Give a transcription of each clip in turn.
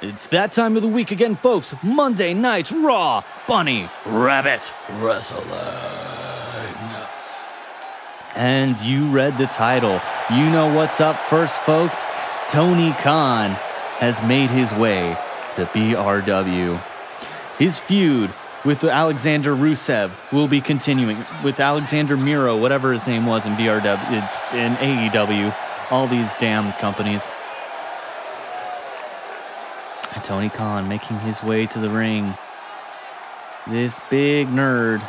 It's that time of the week again, folks. Monday Night's Raw Bunny Rabbit Wrestling. And you read the title. You know what's up first, folks. Tony Khan has made his way to BRW. His feud with Alexander Rusev will be continuing with Alexander Miro, whatever his name was in BRW, in AEW, all these damn companies. And Tony Khan making his way to the ring. This big nerd.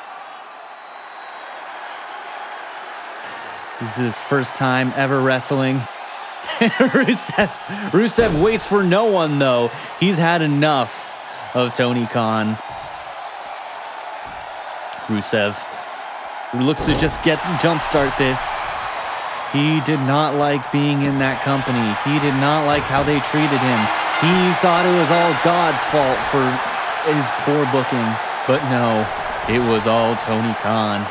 This is his first time ever wrestling. Rusev waits for no one, though. He's had enough of Tony Khan. Rusev looks to just jumpstart this. He did not like being in that company. He did not like how they treated him. He thought it was all God's fault for his poor booking. But no, it was all Tony Khan.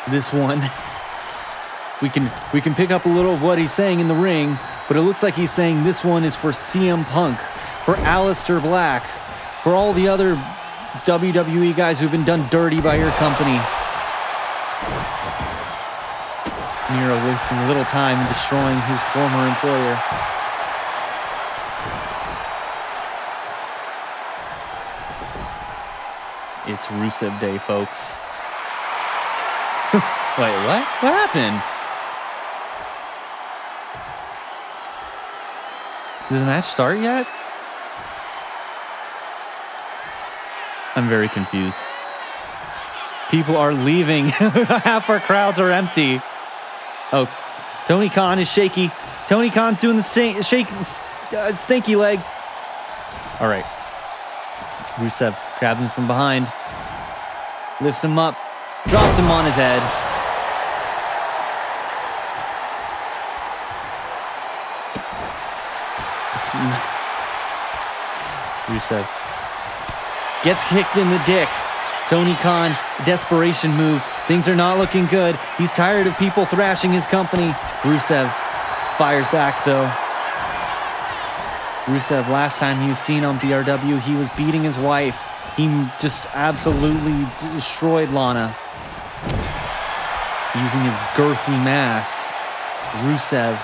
This one, we can pick up a little of what he's saying in the ring, but it looks like he's saying this one is for CM Punk, for Aleister Black, for all the other WWE guys who've been done dirty by your company. Miro wasting a little time and destroying his former employer. It's Rusev Day, folks. Wait, what? What happened? Did the match start yet? I'm very confused. People are leaving. Half our crowds are empty. Oh, Tony Khan is shaky. Tony Khan's doing the stinky leg. All right. Rusev grabs him from behind. Lifts him up. Drops him on his head. Rusev gets kicked in the dick. Tony Khan, desperation move. Things are not looking good. He's tired of people thrashing his company. Rusev fires back, though. Rusev, last time he was seen on BRW, he was beating his wife. He just absolutely destroyed Lana. Using his girthy mass. Rusev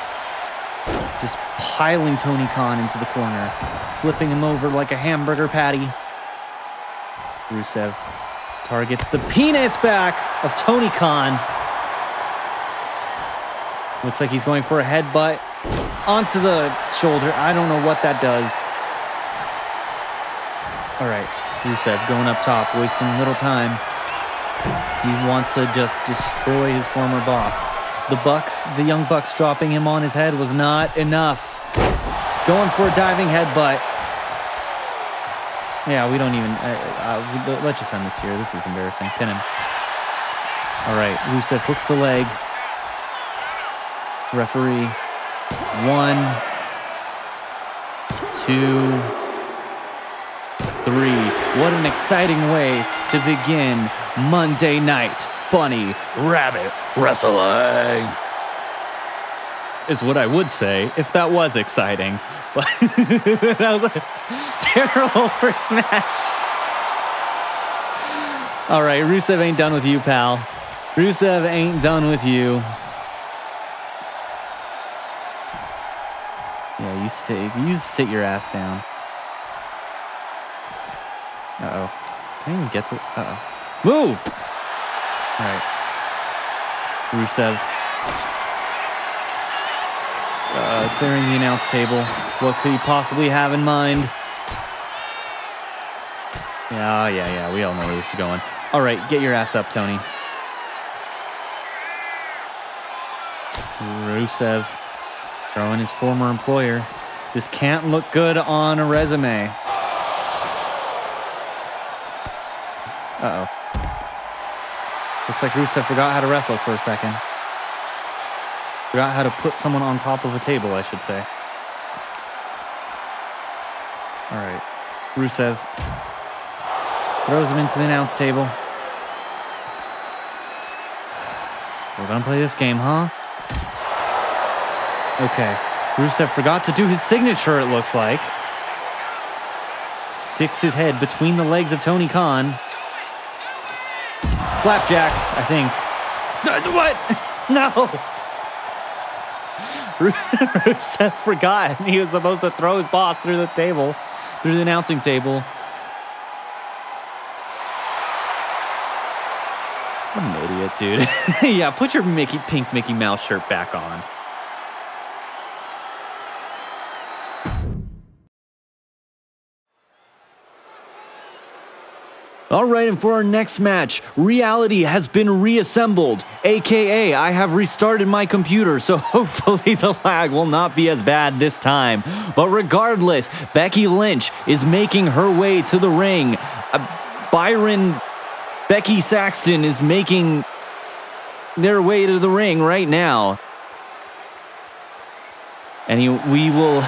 just piling Tony Khan into the corner. Flipping him over like a hamburger patty. Rusev targets the penis back of Tony Khan. Looks like he's going for a headbutt onto the shoulder. I don't know what that does. All right, Rusev going up top, wasting little time. He wants to just destroy his former boss. The Young Bucks dropping him on his head was not enough. Going for a diving headbutt. Yeah, we don't even... let's just end this here. This is embarrassing. Pin him. All right, Rusev hooks the leg. Referee. 1, 2, 3. What an exciting way to begin Monday Night Bunny Rabbit Wrestling. Is what I would say if that was exciting. But that was a terrible first match. All right, Rusev ain't done with you, pal. Rusev ain't done with you. Yeah, you sit your ass down. Uh-oh. Can he even get to... Uh-oh. Move! All right. Rusev. Clearing the announce table. What could he possibly have in mind? Yeah. We all know where this is going. All right, get your ass up, Tony. Rusev throwing his former employer. This can't look good on a resume. Uh-oh. Looks like Rusev forgot how to wrestle for a second. Forgot how to put someone on top of a table, I should say. All right. Rusev throws him into the announce table. We're gonna play this game, huh? Okay. Rusev forgot to do his signature, it looks like. Sticks his head between the legs of Tony Khan. Flapjack, I think. What? No! Rusev forgot he was supposed to throw his boss through the table, through the announcing table. What an idiot, dude. Yeah, put your pink Mickey Mouse shirt back on. All right, and for our next match, reality has been reassembled, aka I have restarted my computer, so hopefully the lag will not be as bad this time. But regardless, Becky Lynch is making her way to the ring. Becky Saxton is making their way to the ring right now. And we will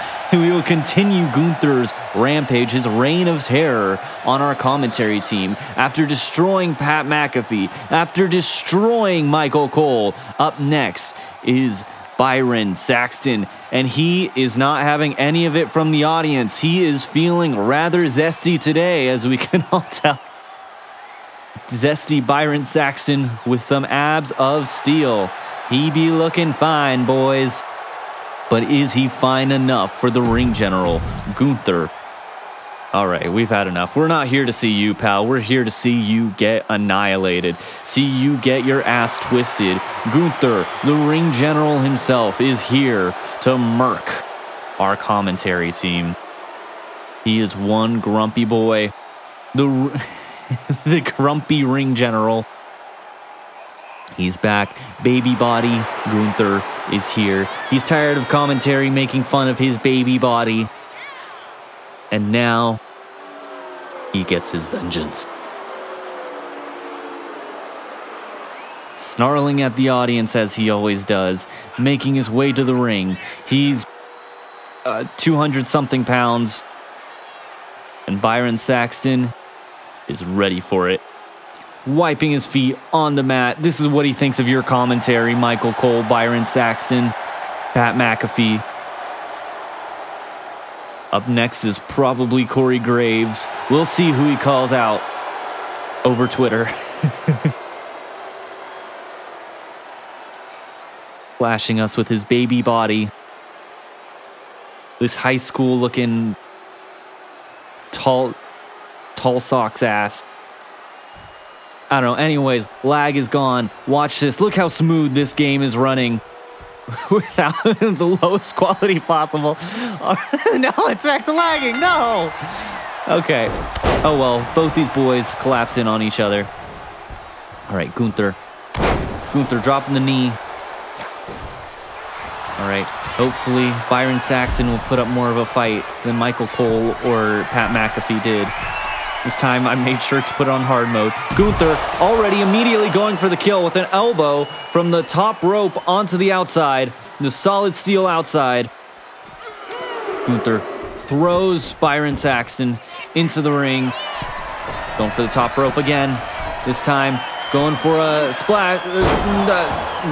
continue Gunther's rampage, his reign of terror on our commentary team. After destroying Pat McAfee, after destroying Michael Cole, up next is Byron Saxton. And he is not having any of it from the audience. He is feeling rather zesty today, as we can all tell. Zesty Byron Saxton with some abs of steel. He be looking fine, boys. But is he fine enough for the ring general, Gunther? All right, we've had enough. We're not here to see you, pal. We're here to see you get annihilated. See you get your ass twisted. Gunther, the ring general himself, is here to murk our commentary team. He is one grumpy boy. The grumpy ring general. He's back. Baby body Gunther is here. He's tired of commentary making fun of his baby body. And now he gets his vengeance. Snarling at the audience as he always does, making his way to the ring. He's 200-something pounds. And Byron Saxton is ready for it. Wiping his feet on the mat. This is what he thinks of your commentary, Michael Cole, Byron Saxton, Pat McAfee. Up next is probably Corey Graves. We'll see who he calls out over Twitter. Flashing us with his baby body. This high school looking tall socks ass. I don't know. Anyways, lag is gone. Watch this. Look how smooth this game is running without the lowest quality possible. No, it's back to lagging. No. Okay. Oh, well. Both these boys collapse in on each other. All right, Gunther. Gunther dropping the knee. All right. Hopefully, Byron Saxton will put up more of a fight than Michael Cole or Pat McAfee did. This time I made sure to put it on hard mode. Gunther already immediately going for the kill with an elbow from the top rope onto the outside. The solid steel outside. Gunther throws Byron Saxton into the ring. Going for the top rope again. This time going for a splash.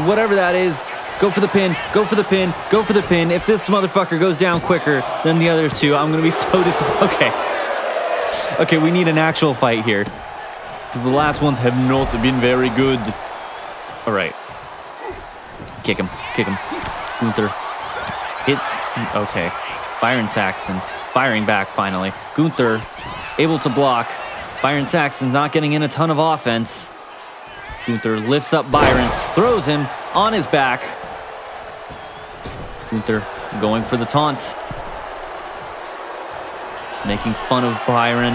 Whatever that is. Go for the pin. Go for the pin. Go for the pin. If this motherfucker goes down quicker than the other two, I'm going to be so disappointed. Okay, we need an actual fight here. Because the last ones have not been very good. All right. Kick him. Kick him. Gunther hits. Okay. Byron Saxton firing back finally. Gunther able to block. Byron Saxton not getting in a ton of offense. Gunther lifts up Byron. Throws him on his back. Gunther going for the taunt. Making fun of Byron.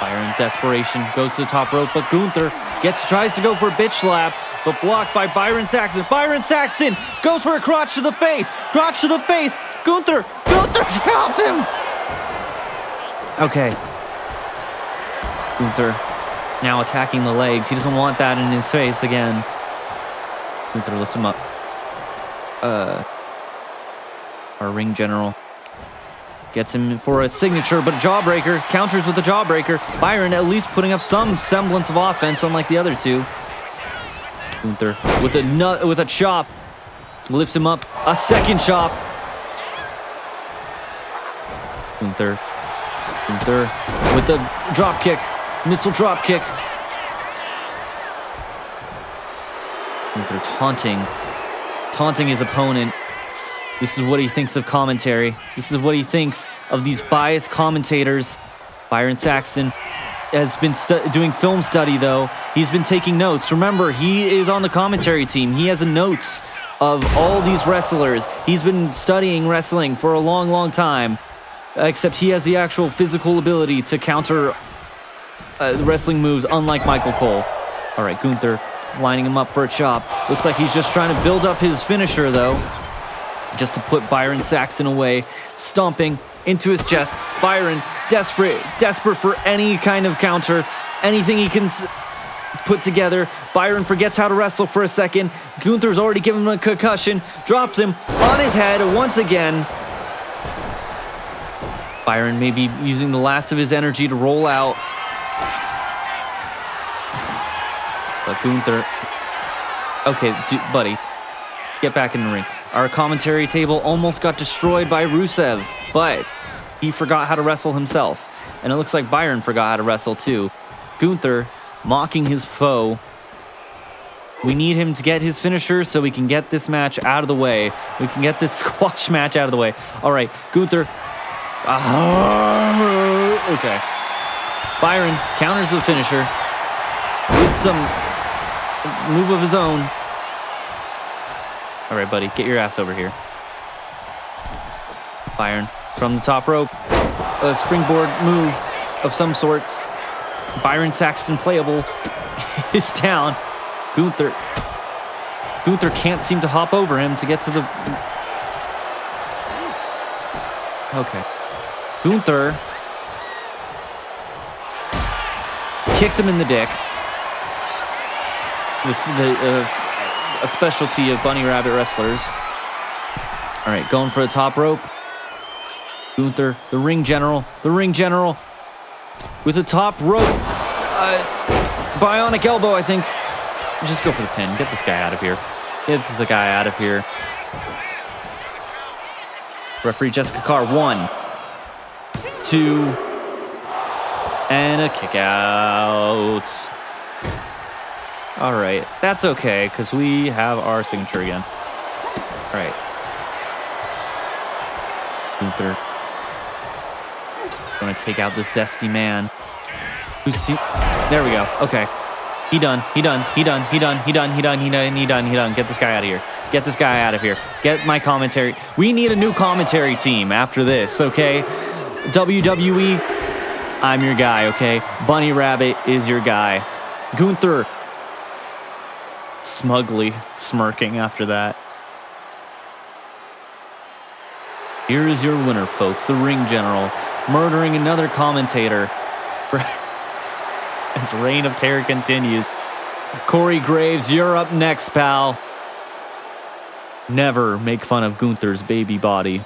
Byron, desperation, goes to the top rope, but Gunther tries to go for a bitch slap, but blocked by Byron Saxton. Byron Saxton goes for a crotch to the face. Crotch to the face. Gunther chopped him. Okay. Gunther now attacking the legs. He doesn't want that in his face again. Gunther lift him up. Our ring general gets him for a signature, but a jawbreaker. Counters with a jawbreaker. Byron at least putting up some semblance of offense, unlike the other two. Gunther with a chop. Lifts him up. A second chop. Gunther with the drop kick, missile drop kick. Gunther taunting his opponent. This is what he thinks of commentary. This is what he thinks of these biased commentators. Byron Saxton has been doing film study, though. He's been taking notes. Remember, he is on the commentary team. He has notes of all these wrestlers. He's been studying wrestling for a long, long time. Except he has the actual physical ability to counter wrestling moves, unlike Michael Cole. All right, Gunther lining him up for a chop. Looks like he's just trying to build up his finisher, though, just to put Byron Saxton away. Stomping into his chest. Byron, desperate for any kind of counter, anything he can put together. Byron forgets how to wrestle for a second. Gunther's already given him a concussion. Drops him on his head once again. Byron may be using the last of his energy to roll out. But Gunther... Okay, buddy. Get back in the ring. Our commentary table almost got destroyed by Rusev, but he forgot how to wrestle himself. And it looks like Byron forgot how to wrestle too. Gunther mocking his foe. We need him to get his finisher so we can get this match out of the way. We can get this squash match out of the way. All right, Gunther... okay. Byron counters the finisher with some move of his own. All right, buddy, get your ass over here. Byron from the top rope. A springboard move of some sorts. Byron Saxton playable is down. Gunther can't seem to hop over him to get to the... Okay. Gunther kicks him in the dick. With a specialty of bunny rabbit wrestlers. All right, going for the top rope. Gunther, the ring general, with the top rope. Bionic elbow, I think. Just go for the pin. Get this guy out of here. Get this guy out of here. Referee Jessica Carr, 1, 2, and a kick out. All right, that's okay, because we have our signature again. All right. Gunther going to take out this zesty man. There we go. Okay. He done. Get this guy out of here. Get this guy out of here. Get my commentary. We need a new commentary team after this, okay? WWE, I'm your guy, okay? Bunny Rabbit is your guy. Gunther smugly smirking after that. Here is your winner, folks. The ring general murdering another commentator. His reign of terror continues. Corey Graves, you're up next, pal. Never make fun of Gunther's baby body.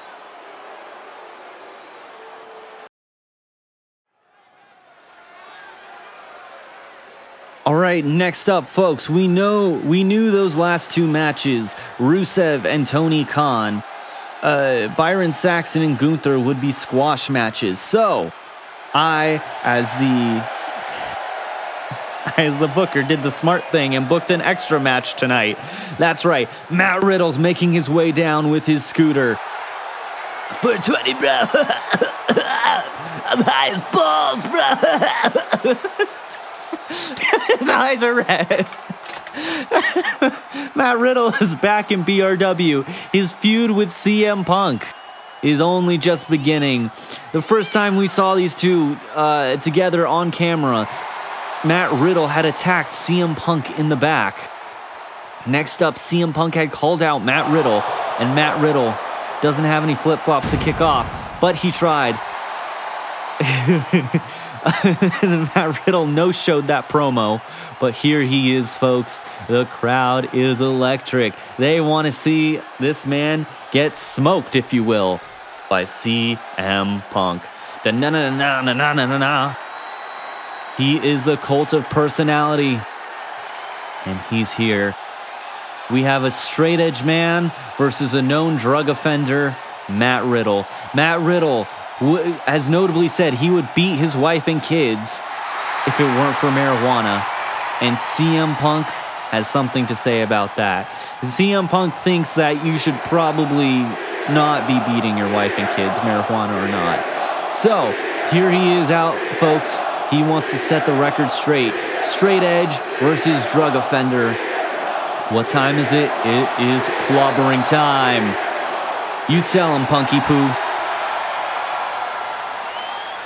All right, next up, folks, we knew those last two matches, Rusev and Tony Khan, Byron Saxton and Gunther would be squash matches. So, I, as the booker, did the smart thing and booked an extra match tonight. That's right, Matt Riddle's making his way down with his scooter. 420, bro. I'm high as balls, bro. His eyes are red. Matt Riddle is back in BRW. His feud with CM Punk is only just beginning. The first time we saw these two together on camera, Matt Riddle had attacked CM Punk in the back. Next up, CM Punk had called out Matt Riddle, and Matt Riddle doesn't have any flip-flops to kick off, but he tried. Matt Riddle no-showed that promo, but here he is, folks. The crowd is electric. They want to see this man get smoked, if you will, by CM Punk. Da-na-na-na-na-na-na-na. He is the cult of personality, and he's here. We have a straight-edge man versus a known drug offender, Matt Riddle. Matt Riddle has notably said he would beat his wife and kids if it weren't for marijuana. And CM Punk has something to say about that. CM Punk thinks that you should probably not be beating your wife and kids, marijuana or not. So, here he is out, folks. He wants to set the record straight. Straight edge versus drug offender. What time is it? It is clobbering time. You tell him, Punky Poo.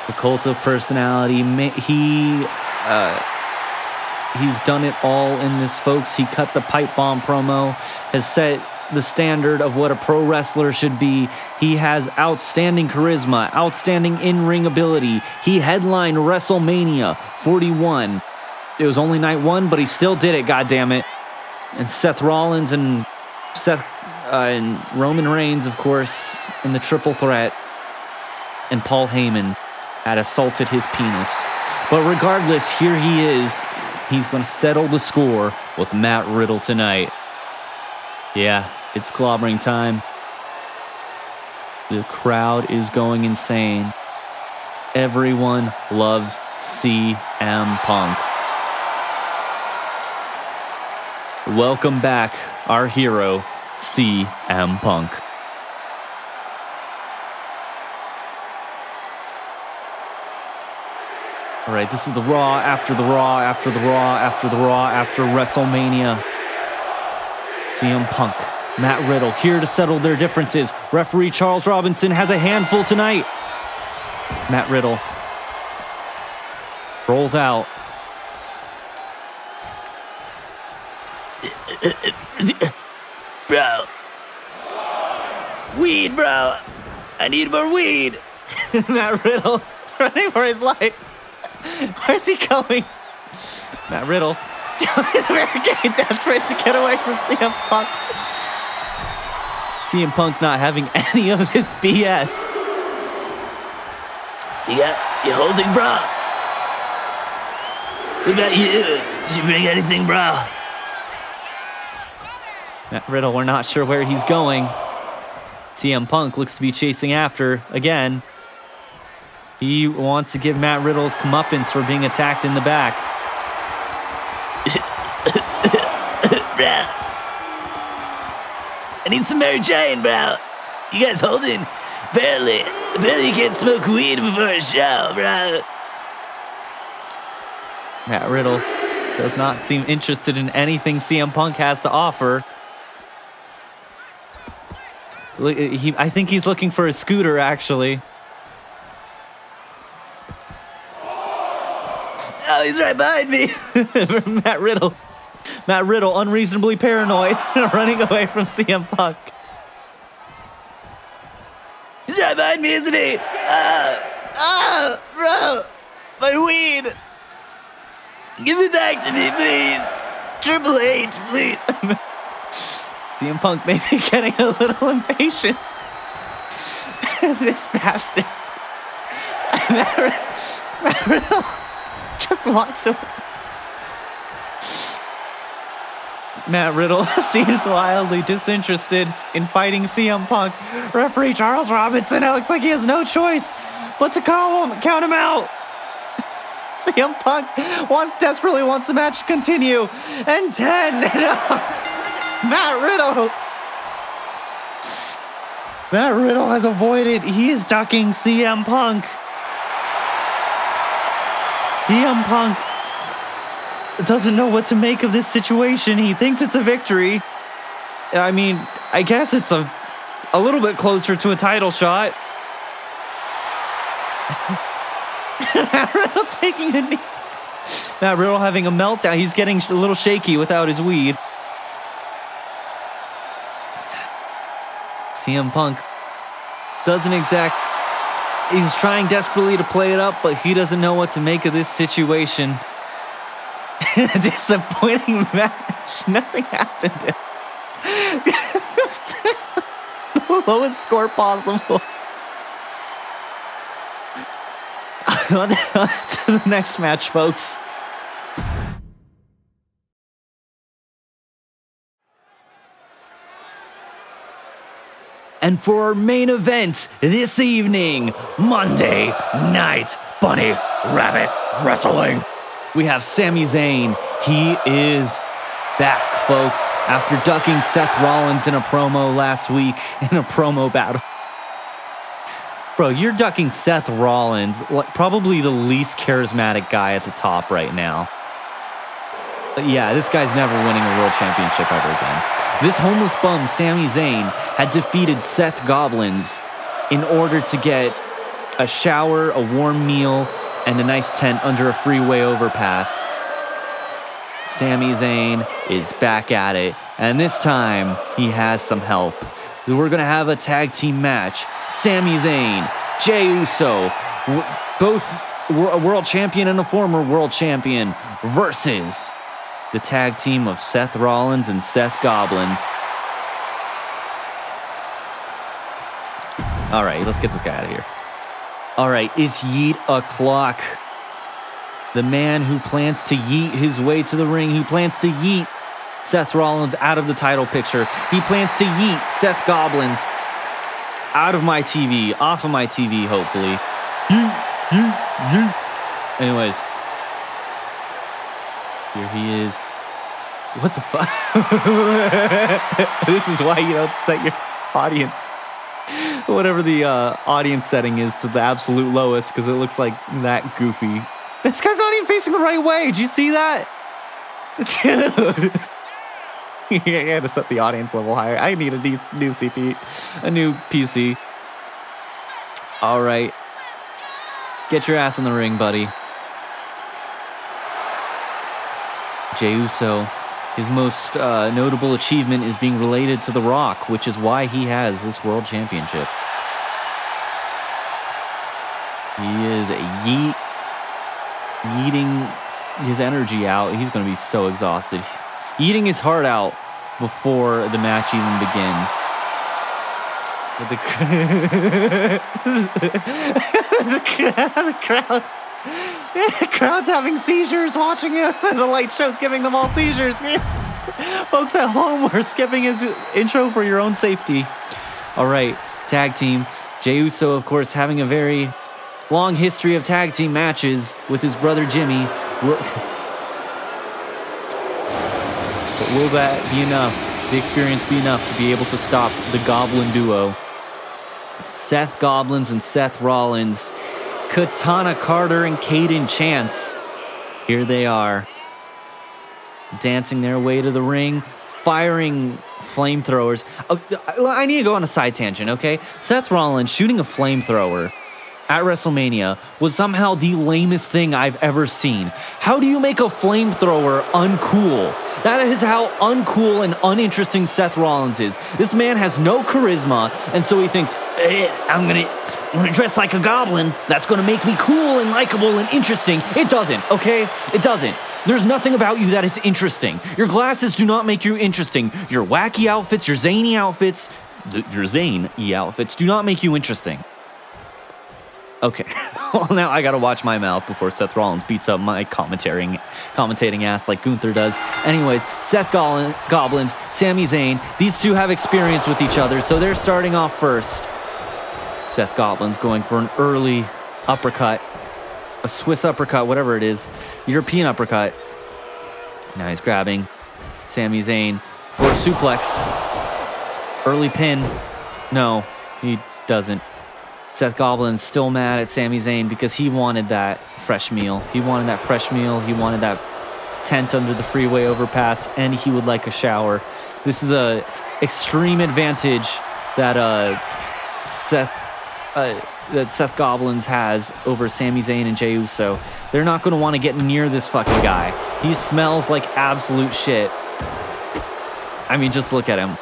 The cult of personality. He's done it all in this, folks. He cut the pipe bomb promo, has set the standard of what a pro wrestler should be. He has outstanding charisma, outstanding in-ring ability. He headlined WrestleMania 41. It was only night one, but he still did it, goddammit. And Seth Rollins and and Roman Reigns, of course, in the triple threat. And Paul Heyman had assaulted his penis. But regardless, here he is. He's going to settle the score with Matt Riddle tonight. Yeah, it's clobbering time. The crowd is going insane. Everyone loves CM Punk. Welcome back, our hero, CM Punk. All right, this is the Raw after the Raw after the Raw after the Raw after WrestleMania. CM Punk, Matt Riddle, here to settle their differences. Referee Charles Robinson has a handful tonight. Matt Riddle rolls out. Bro. Weed, bro. I need more weed. Matt Riddle running for his life. Where's he going? Matt Riddle. They're getting desperate to get away from CM Punk. CM Punk not having any of this BS. You holding, bro? What about you? Did you bring anything, bro? Matt Riddle, we're not sure where he's going. CM Punk looks to be chasing after again. He wants to give Matt Riddle's comeuppance for being attacked in the back. I need some Mary Jane, bro. You guys holding? Barely you can't smoke weed before a show, bro. Matt Riddle does not seem interested in anything CM Punk has to offer. I think he's looking for a scooter, actually. Oh, he's right behind me. Matt Riddle, unreasonably paranoid, running away from CM Punk. He's right behind me, isn't he? Bro, my weed. Give it back to me, please. Triple H, please. CM Punk may be getting a little impatient. This bastard. Matt Riddle just walks away. Matt Riddle seems wildly disinterested in fighting CM Punk. Referee Charles Robinson, it looks like he has no choice but to count him out. CM Punk desperately wants the match to continue. And 10. Matt Riddle has avoided. He is ducking CM Punk. CM Punk doesn't know what to make of this situation. He thinks it's a victory. I mean, I guess it's a little bit closer to a title shot. Matt Riddle taking a knee. Matt Riddle having a meltdown. He's getting a little shaky without his weed. CM Punk he's trying desperately to play it up, but he doesn't know what to make of this situation. A disappointing match. Nothing happened. The lowest score possible. On to the next match, folks. And for our main event this evening, Monday Night Bunny Rabbit Wrestling, we have Sami Zayn. He is back, folks, after ducking Seth Rollins in a promo last week in a promo battle. Bro, you're ducking Seth Rollins, probably the least charismatic guy at the top right now. But yeah, this guy's never winning a world championship ever again. This homeless bum, Sami Zayn, had defeated Seth Goblins in order to get a shower, a warm meal, and a nice tent under a freeway overpass. Sami Zayn is back at it, and this time he has some help. We're going to have a tag team match. Sami Zayn, Jey Uso, both a world champion and a former world champion, versus the tag team of Seth Rollins and Seth Goblins. All right, let's get this guy out of here. All right, it's yeet o'clock. The man who plans to yeet his way to the ring. He plans to yeet Seth Rollins out of the title picture. He plans to yeet Seth Goblins out of my TV, off of my TV, hopefully. Anyways, here he is. What the fuck? This is why you don't set your audience, whatever the audience setting is, to the absolute lowest, because it looks like that goofy. This guy's not even facing the right way. Did you see that? Dude. I had to set the audience level higher. I need a new CP, a new PC. All right. Get your ass in the ring, buddy. Jey Uso, his most notable achievement is being related to The Rock, which is why he has this world championship. He is yeeting his energy out. He's going to be so exhausted. Eating his heart out before the match even begins. But the crowd's having seizures watching it. The light show's giving them all seizures. Folks at home, we're skipping his intro for your own safety. All right, tag team. Jey Uso, of course, having a very long history of tag team matches with his brother Jimmy. But will that be enough? The experience be enough to be able to stop the Goblin duo? Seth Goblins and Seth Rollins, Katana Carter and Caden Chance. Here they are, dancing their way to the ring, firing flamethrowers. Oh, I need to go on a side tangent, okay? Seth Rollins shooting a flamethrower at WrestleMania was somehow the lamest thing I've ever seen. How do you make a flamethrower uncool? That is how uncool and uninteresting Seth Rollins is. This man has no charisma, and so he thinks, I'm gonna dress like a goblin. That's gonna make me cool and likable and interesting. It doesn't, okay? It doesn't. There's nothing about you that is interesting. Your glasses do not make you interesting. Your wacky outfits, your zany outfits, your zany outfits do not make you interesting. Okay, well, now I gotta watch my mouth before Seth Rollins beats up my commentating ass like Gunther does. Anyways, Seth Goblins, Sami Zayn, these two have experience with each other, so they're starting off first. Seth Goblins going for an early uppercut, a Swiss uppercut, whatever it is, European uppercut. Now he's grabbing Sami Zayn for a suplex. Early pin. No, he doesn't. Seth Goblin's still mad at Sami Zayn because he wanted that fresh meal. He wanted that fresh meal. He wanted that tent under the freeway overpass, and he would like a shower. This is a extreme advantage that Seth Goblins has over Sami Zayn and Jey Uso. They're not going to want to get near this fucking guy. He smells like absolute shit. I mean, just look at him.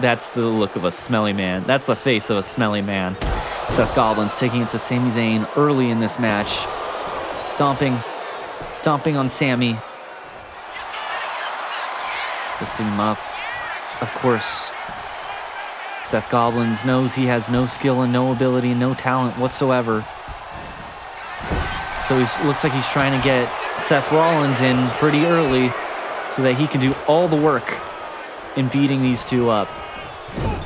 That's the look of a smelly man. That's the face of a smelly man. Seth Goblins taking it to Sami Zayn early in this match. Stomping on Sami. Lifting him up. Of course, Seth Goblins knows he has no skill and no ability and no talent whatsoever. So he looks like he's trying to get Seth Rollins in pretty early so that he can do all the work in beating these two up.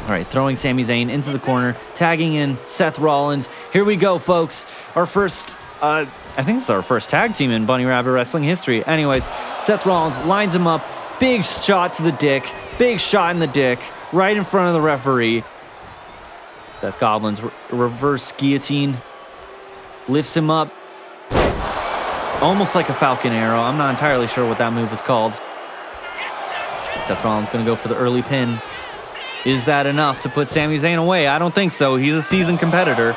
All right, throwing Sami Zayn into the corner, tagging in Seth Rollins. Here we go, folks. Our first, I think this is our first tag team in Bunny Rabbit Wrestling history. Anyways, Seth Rollins lines him up. Big shot to the dick. Big shot in the dick. Right in front of the referee. Seth Goblin's reverse guillotine. Lifts him up. Almost like a Falcon Arrow. I'm not entirely sure what that move is called. Seth Rollins going to go for the early pin. Is that enough to put Sami Zayn away? I don't think so. He's a seasoned competitor.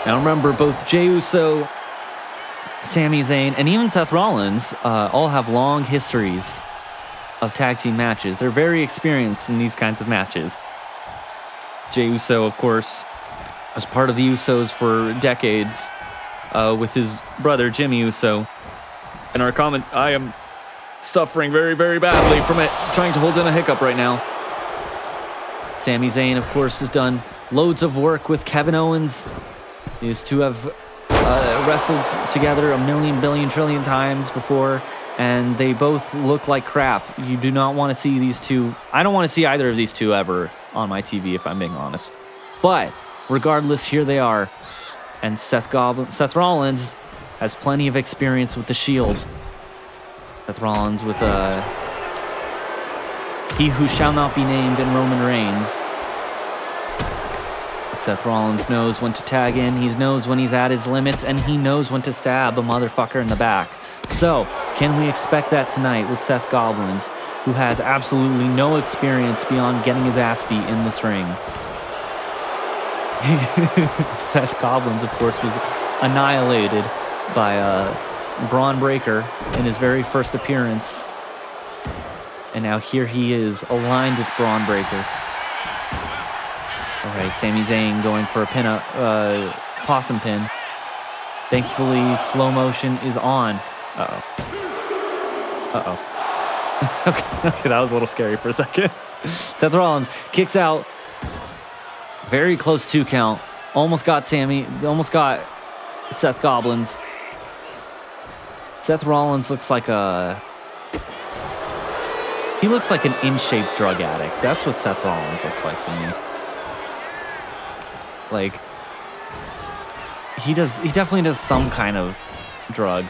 Now remember, both Jey Uso, Sami Zayn, and even Seth Rollins all have long histories of tag team matches. They're very experienced in these kinds of matches. Jey Uso, of course, was part of the Usos for decades with his brother, Jimmy Uso. And our comment, I am suffering very, very badly from it, trying to hold in a hiccup right now. Sami Zayn, of course, has done loads of work with Kevin Owens. These two have wrestled together a million, billion, trillion times before, and they both look like crap. You do not want to see these two. I don't want to see either of these two ever on my TV, if I'm being honest. But regardless, here they are. And Seth Rollins has plenty of experience with the Shield. Seth Rollins with He Who Shall Not Be Named in Roman Reigns. Seth Rollins knows when to tag in, he knows when he's at his limits, and he knows when to stab a motherfucker in the back. So, can we expect that tonight with Seth Gobblins, who has absolutely no experience beyond getting his ass beat in this ring? Seth Gobblins, of course, was annihilated by Braun Breaker in his very first appearance. And now here he is, aligned with Braun Breaker. All right, Sami Zayn going for a possum pin. Thankfully, slow motion is on. Uh-oh. Okay, that was a little scary for a second. Seth Rollins kicks out. Very close 2 count. Almost got Seth Gobblins. Seth Rollins looks like he looks like an in-shape drug addict. That's what Seth Rollins looks like to me. Like, he definitely does some kind of drug.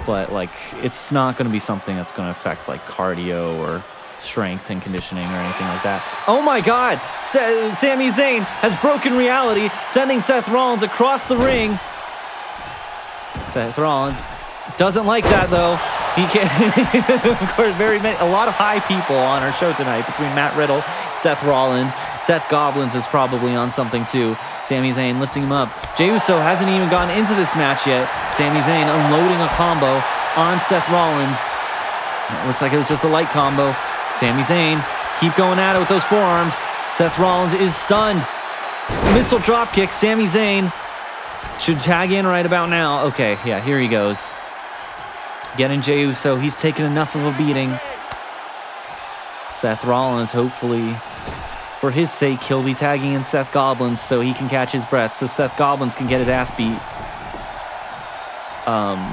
But, like, it's not going to be something that's going to affect, like, cardio or strength and conditioning or anything like that. Oh my God! Sami Zayn has broken reality, sending Seth Rollins across the ring. Seth Rollins doesn't like that, though. He can't. Of course, a lot of high people on our show tonight between Matt Riddle, Seth Rollins. Seth Gobblins is probably on something too. Sami Zayn lifting him up. Jey Uso hasn't even gotten into this match yet. Sami Zayn unloading a combo on Seth Rollins. It looks like it was just a light combo. Sami Zayn keep going at it with those forearms. Seth Rollins is stunned. Missile dropkick. Sami Zayn should tag in right about now. Okay, yeah, here he goes. Getting Jey Uso. He's taken enough of a beating. Seth Rollins, hopefully, for his sake, he'll be tagging in Seth Gobblins so he can catch his breath, so Seth Gobblins can get his ass beat.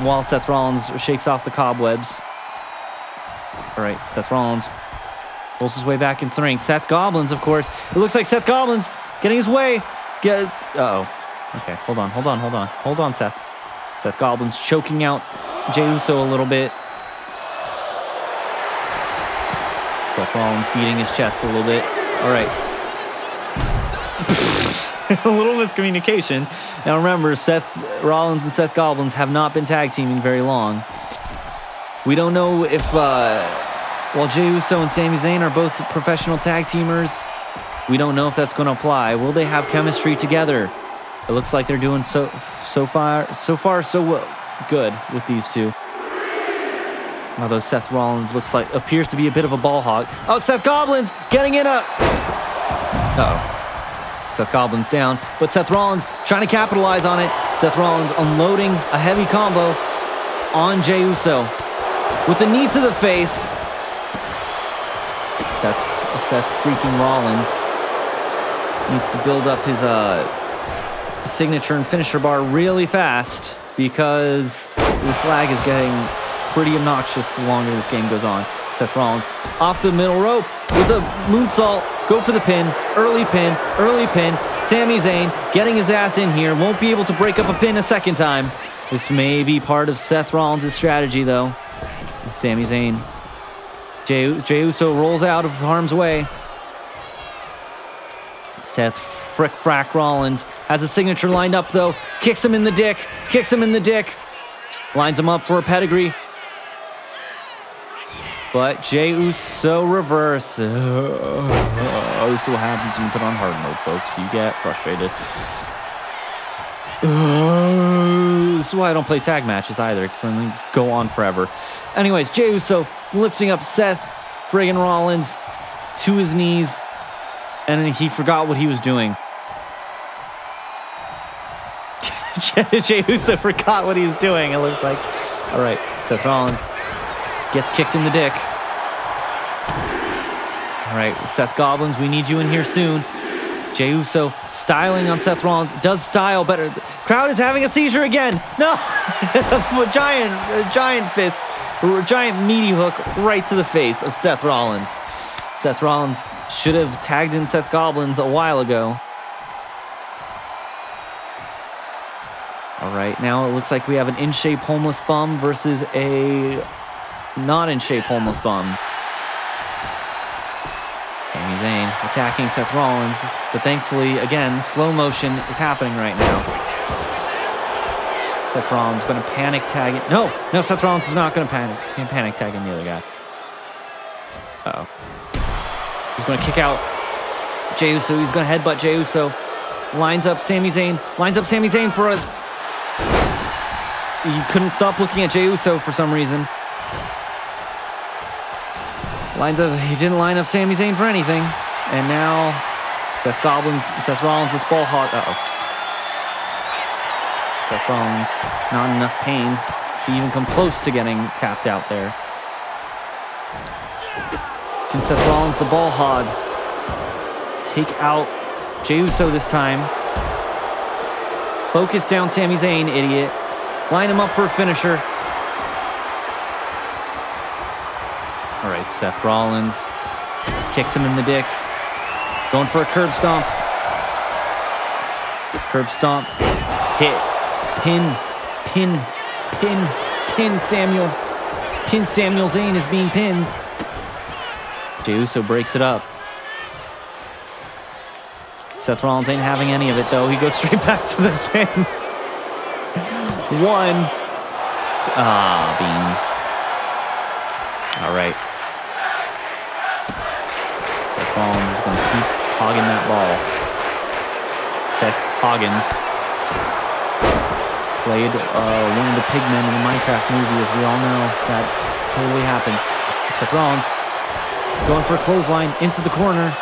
While Seth Rollins shakes off the cobwebs. All right, Seth Rollins pulls his way back into the ring. Seth Gobblins, of course. It looks like Seth Gobblins getting his way. Uh-oh. Okay, hold on. Hold on, Seth. Seth Gobblins choking out Jey Uso a little bit. Seth Rollins beating his chest a little bit. All right. A little miscommunication. Now remember, Seth Rollins and Seth Gobblins have not been tag teaming very long. We don't know if, while Jey Uso and Sami Zayn are both professional tag teamers, we don't know if that's going to apply. Will they have chemistry together? It looks like they're doing so far so good with these two. Although Seth Rollins appears to be a bit of a ball hog. Oh, Seth Gobblins getting in a... Uh-oh. Seth Gobblins down, but Seth Rollins trying to capitalize on it. Seth Rollins unloading a heavy combo on Jey Uso with a knee to the face. Seth freaking Rollins needs to build up his signature and finisher bar really fast because this lag is getting pretty obnoxious the longer this game goes on. Seth Rollins off the middle rope with a moonsault Go for the pin. Early pin. Early pin. Sami Zayn getting his ass in here. Won't be able to break up a pin a second time. This may be part of Seth Rollins' strategy, though. Sami Zayn. Jey Uso rolls out of harm's way. Seth Frack Rollins has a signature lined up, though. Kicks him in the dick. Kicks him in the dick. Lines him up for a pedigree. But Jey Uso reverse. This is what happens when you put on hard mode, folks. You get frustrated. This is why I don't play tag matches either, because then they go on forever. Anyways, Jey Uso lifting up Seth friggin' Rollins to his knees, and then he forgot what he was doing. Jey Uso forgot what he was doing, it looks like. All right, Seth Rollins gets kicked in the dick. All right, Seth Goblins, we need you in here soon. Jey Uso styling on Seth Rollins. Does style better. The crowd is having a seizure again. No! giant fist, giant meaty hook right to the face of Seth Rollins. Seth Rollins should have tagged in Seth Goblins a while ago. All right, now it looks like we have an in-shape homeless bum versus a not in-shape homeless bum. Sami Zayn attacking Seth Rollins, but thankfully, again, slow motion is happening right now. Seth Rollins going to panic tag it. No, Seth Rollins is not going to panic tag in the other guy. Uh-oh. He's going to kick out Jey Uso. He's going to headbutt Jey Uso. Lines up Sami Zayn for a... He couldn't stop looking at Jey Uso for some reason. He didn't line up Sami Zayn for anything. And now Seth Rollins is ball hog. Uh-oh. Seth Rollins, not enough pain to even come close to getting tapped out there. Can Seth Rollins, the ball hog, take out Jey Uso this time? Focus down Sami Zayn, idiot. Line him up for a finisher. All right, Seth Rollins kicks him in the dick. Going for a curb stomp. Curb stomp. Hit. Pin Samuel. Pin Samuel Zayn is being pinned. Jey Uso breaks it up. Seth Rollins ain't having any of it, though. He goes straight back to the pin. One. Beans. All right. Seth Rollins is going to keep hogging that ball. Seth Hoggins played one of the pigmen in the Minecraft movie, as we all know. That totally happened. Seth Rollins going for a clothesline into the corner.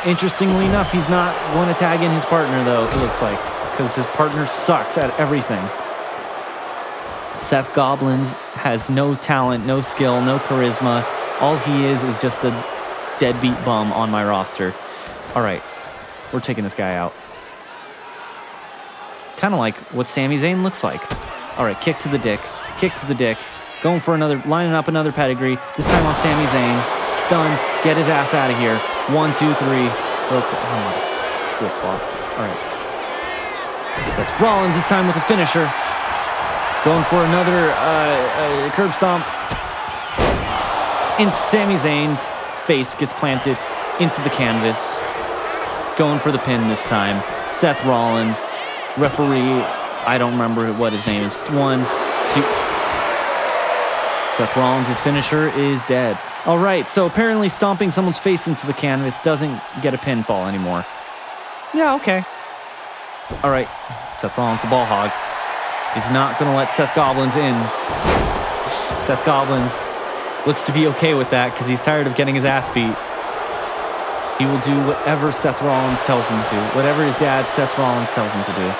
Interestingly enough, he's not going to tag in his partner, though, it looks like, because his partner sucks at everything. Seth Goblins has no talent, no skill, no charisma. All he is just a deadbeat bum on my roster. All right, we're taking this guy out. Kind of like what Sami Zayn looks like. All right, kick to the dick. Going for lining up another pedigree. This time on Sami Zayn. Stun, get his ass out of here. 1, 2, 3. Flip-flop. All right. Seth Rollins this time with a finisher. Going for another curb stomp. Into Sami Zayn's face gets planted into the canvas. Going for the pin this time. Seth Rollins. Referee, I don't remember what his name is. 1, 2. Seth Rollins' finisher is dead. All right, so apparently stomping someone's face into the canvas doesn't get a pinfall anymore. Yeah, okay. All right, Seth Rollins, the ball hog, is not going to let Seth Goblins in. Seth Goblins looks to be okay with that because he's tired of getting his ass beat. He will do whatever Seth Rollins tells him to. Whatever his dad, Seth Rollins, tells him to do.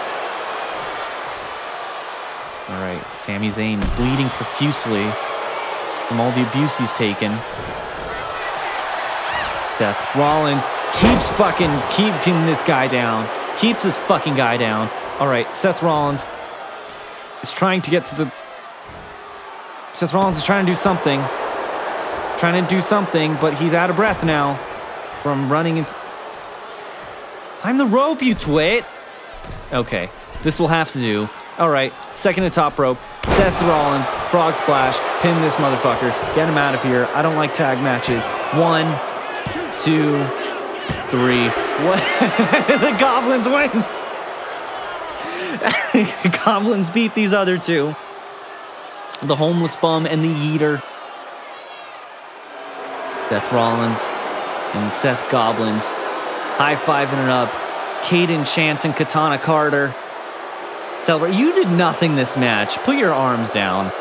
All right, Sami Zayn bleeding profusely from all the abuse he's taken. Seth Rollins keeping this guy down. Keeps this fucking guy down. All right, Seth Rollins is trying to get to the... Seth Rollins is trying to do something. But he's out of breath now from running into... Climb the rope, you twit. Okay, this will have to do. All right, second to top rope. Seth Rollins, frog splash, pin this motherfucker. Get him out of here. I don't like tag matches. 1, 2, 3. What? The Goblins win. Goblins beat these other two. The homeless bum and the yeeter. Seth Rollins and Seth Goblins high-fiving it up. Caden Chance and Katana Carter. Celebrate. You did nothing this match. Put your arms down.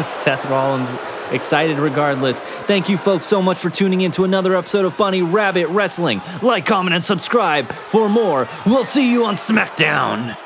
Seth Rollins excited regardless. Thank you folks so much for tuning in to another episode of Bunny Rabbit Wrestling. Like, comment, and subscribe for more. We'll see you on SmackDown.